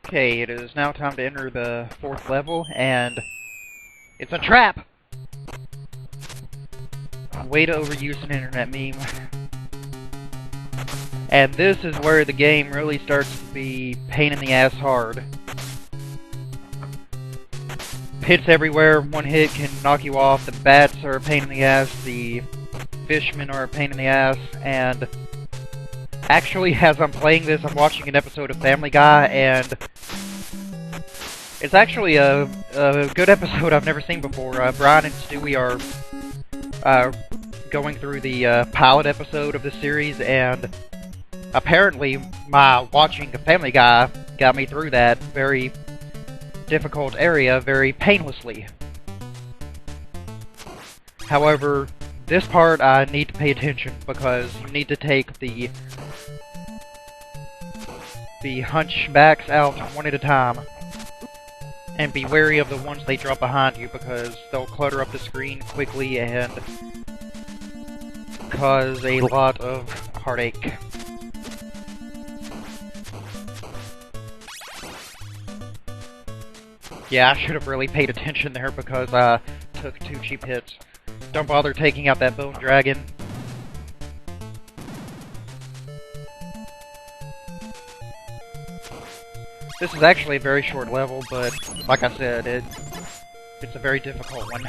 Okay, it is now time to enter the 4th level, and it's a trap! Way to overuse an internet meme. And this is where the game really starts to be pain in the ass hard. Pits everywhere, one hit can knock you off, the bats are a pain in the ass, the fishmen are a pain in the ass, and actually, as I'm playing this, I'm watching an episode of Family Guy, and it's actually a good episode I've never seen before. Brian and Stewie are going through the pilot episode of the series, and apparently my watching Family Guy got me through that very difficult area very painlessly. However, this part I need to pay attention because you need to take the hunchbacks out one at a time. And be wary of the ones they drop behind you because they'll clutter up the screen quickly and cause a lot of heartache. Yeah, I should have really paid attention there because I took 2 cheap hits. Don't bother taking out that bone dragon. This is actually a very short level, but like I said, it's a very difficult one.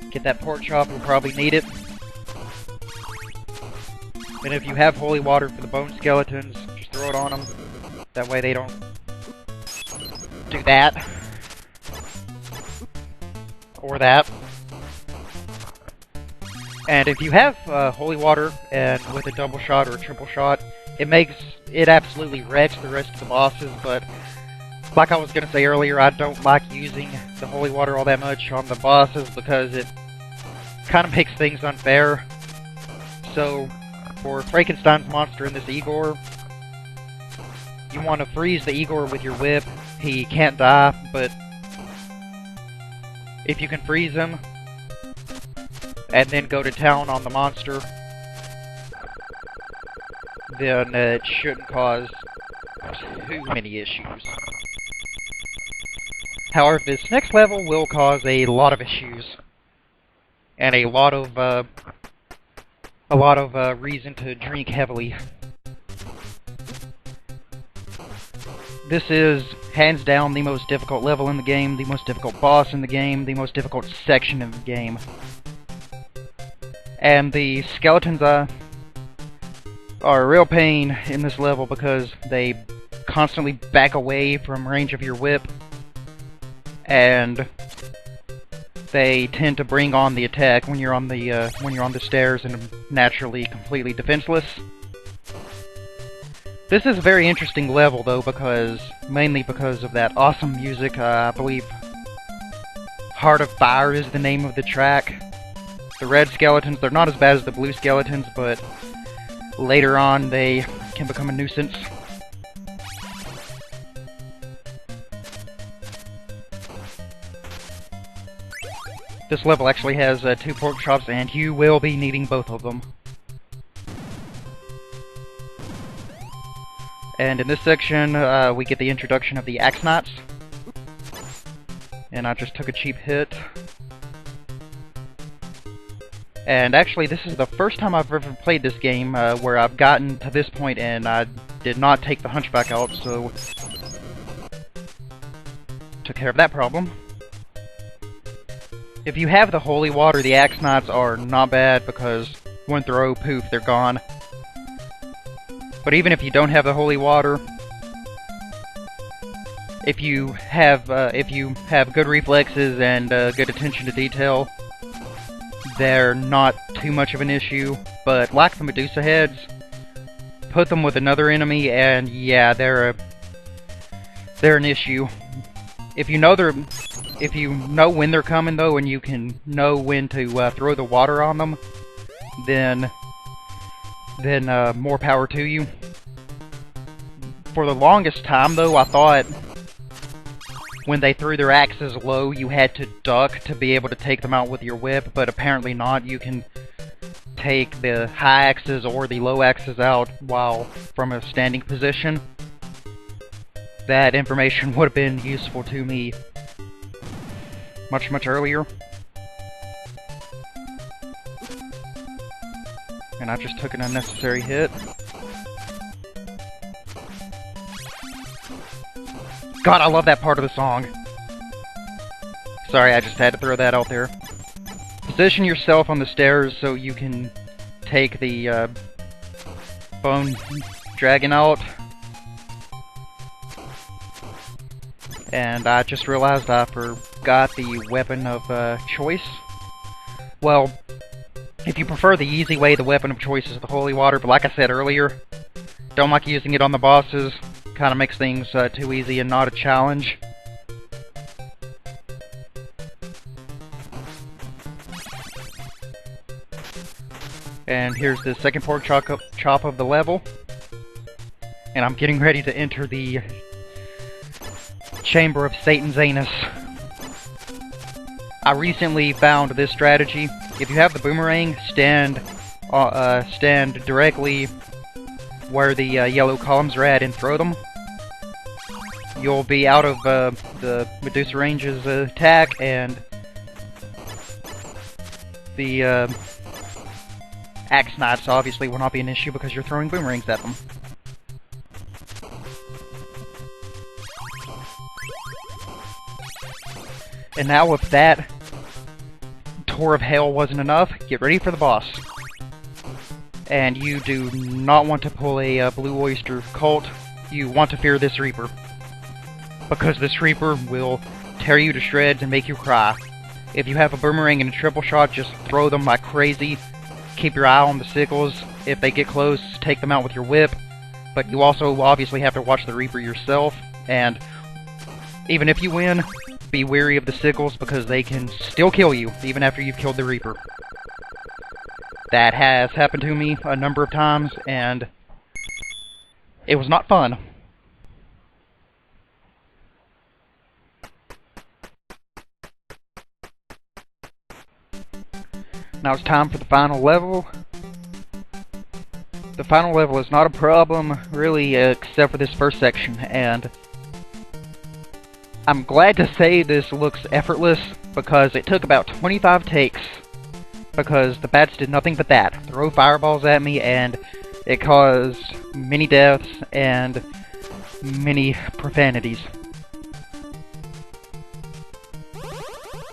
Get that pork chop, you'll probably need it. And if you have holy water for the bone skeletons, just throw it on them. That way they don't do that. Or that. And if you have holy water, and with a double shot or a triple shot, it absolutely wrecks the rest of the bosses, but like I was gonna say earlier, I don't like using the holy water all that much on the bosses because it kind of makes things unfair. So, for Frankenstein's monster and this Igor, you want to freeze the Igor with your whip. He can't die, but if you can freeze him, and then go to town on the monster, then it shouldn't cause too many issues. However, this next level will cause a lot of issues, and a lot of reason to drink heavily. This is hands down the most difficult level in the game, the most difficult boss in the game, the most difficult section of the game. And the skeletons are a real pain in this level because they constantly back away from range of your whip, and they tend to bring on the attack when you're on the stairs and naturally completely defenseless. This is a very interesting level though, mainly because of that awesome music. I believe Heart of Fire is the name of the track. The red skeletons, they're not as bad as the blue skeletons, but later on they can become a nuisance. This level actually has 2 pork chops, and you will be needing both of them. And in this section, we get the introduction of the Axe Knights. And I just took a cheap hit. And actually, this is the first time I've ever played this game where I've gotten to this point and I did not take the hunchback out, so took care of that problem. If you have the holy water, the Axe Knights are not bad because one throw, poof, they're gone. But even if you don't have the holy water, if you have good reflexes and good attention to detail, they're not too much of an issue. But like the Medusa heads, put them with another enemy, and yeah, they're an issue. If you know when they're coming though, and you can know when to throw the water on them, then more power to you. For the longest time though, I thought when they threw their axes low, you had to duck to be able to take them out with your whip, but apparently not. You can take the high axes or the low axes out while from a standing position. that information would have been useful to me much earlier. And I just took an unnecessary hit. God, I love that part of the song. Sorry, I just had to throw that out there. Position yourself on the stairs so you can take the bone dragon out. And I just realized I forgot the weapon of choice. Well, if you prefer the easy way, the weapon of choice is the holy water, but like I said earlier, don't like using it on the bosses. Kinda makes things too easy and not a challenge. And here's the second pork chop of the level. And I'm getting ready to enter the Chamber of Satan's Anus. I recently found this strategy. If you have the boomerang, stand directly where the yellow columns are at and throw them. You'll be out of the Medusa Range's attack, and the Axe Knights obviously will not be an issue because you're throwing boomerangs at them. And now, if that tour of hell wasn't enough, get ready for the boss. And you do not want to pull a Blue Oyster Cult. You want to fear this Reaper. Because this Reaper will tear you to shreds and make you cry. If you have a boomerang and a triple shot, just throw them like crazy. Keep your eye on the sickles. If they get close, take them out with your whip. But you also obviously have to watch the Reaper yourself. And even if you win, be wary of the sickles because they can still kill you even after you've killed the Reaper. That has happened to me a number of times, and it was not fun. Now it's time for the final level. The final level is not a problem, really, except for this first section, and I'm glad to say this looks effortless, because it took about 25 takes, because the bats did nothing but that. Throw fireballs at me, and it caused many deaths and many profanities.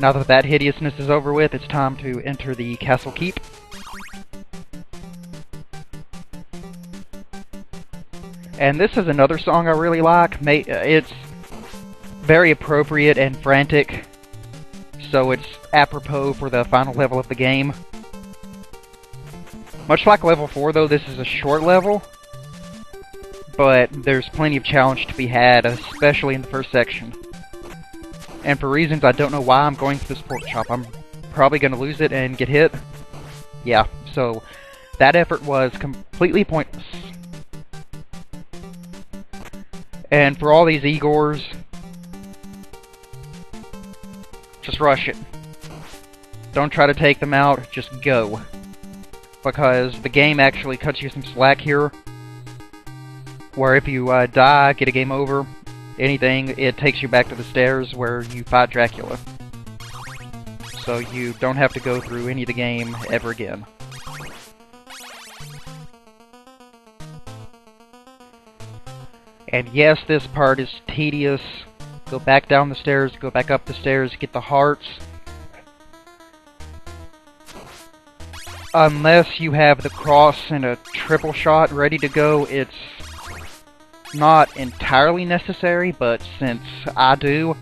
Now that that hideousness is over with, it's time to enter the Castle Keep. And this is another song I really like. It's very appropriate and frantic, so it's apropos for the final level of the game. Much like level 4 though, this is a short level, but there's plenty of challenge to be had, especially in the first section. And for reasons I don't know why I'm going for this pork chop. I'm probably going to lose it and get hit. Yeah, so that effort was completely pointless. And for all these Igors, just rush it. Don't try to take them out, just go. Because the game actually cuts you some slack here. Where if you die, get a game over, anything, it takes you back to the stairs where you fight Dracula. So you don't have to go through any of the game ever again. And yes, this part is tedious. Go back down the stairs, go back up the stairs, get the hearts. Unless you have the cross and a triple shot ready to go, it's not entirely necessary, but since I do,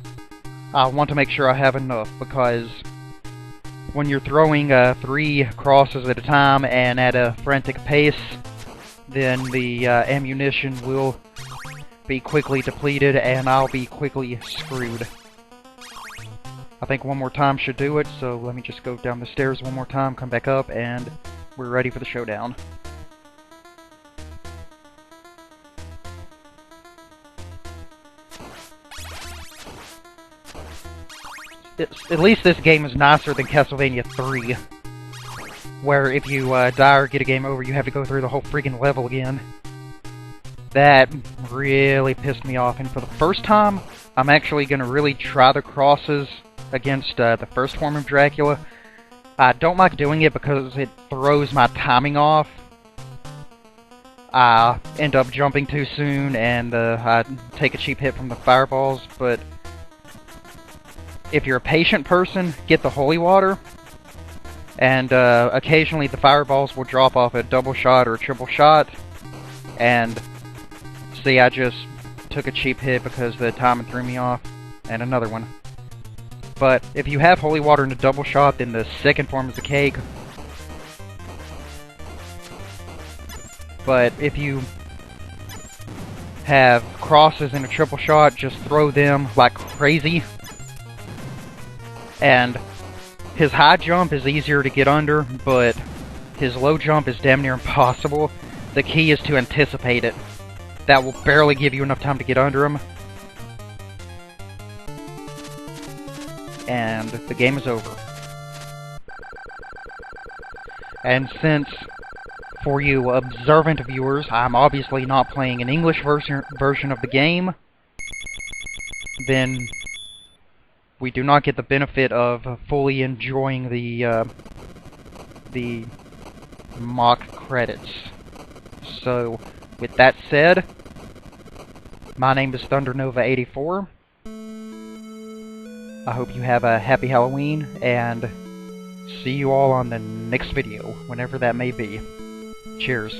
I want to make sure I have enough, because when you're throwing 3 crosses at a time and at a frantic pace, then the ammunition will be quickly depleted and I'll be quickly screwed. I think one more time should do it, so let me just go down the stairs one more time, come back up, and we're ready for the showdown. At least this game is nicer than Castlevania 3, where if you die or get a game over, you have to go through the whole freaking level again. That really pissed me off, and for the first time, I'm actually going to really try the crosses against the first form of Dracula. I don't like doing it because it throws my timing off. I end up jumping too soon, and I take a cheap hit from the fireballs, but if you're a patient person, get the holy water, and occasionally the fireballs will drop off a double shot or a triple shot, and see, I just took a cheap hit because the timing threw me off, and another one. But if you have holy water and a double shot, then the second form is the cake. But if you have crosses and a triple shot, just throw them like crazy. And his high jump is easier to get under, but his low jump is damn near impossible. The key is to anticipate it. That will barely give you enough time to get under him. And the game is over. And since, for you observant viewers, I'm obviously not playing an English version of the game, then we do not get the benefit of fully enjoying the mock credits. So, with that said, my name is ThunderNova84. I hope you have a happy Halloween, and see you all on the next video, whenever that may be. Cheers.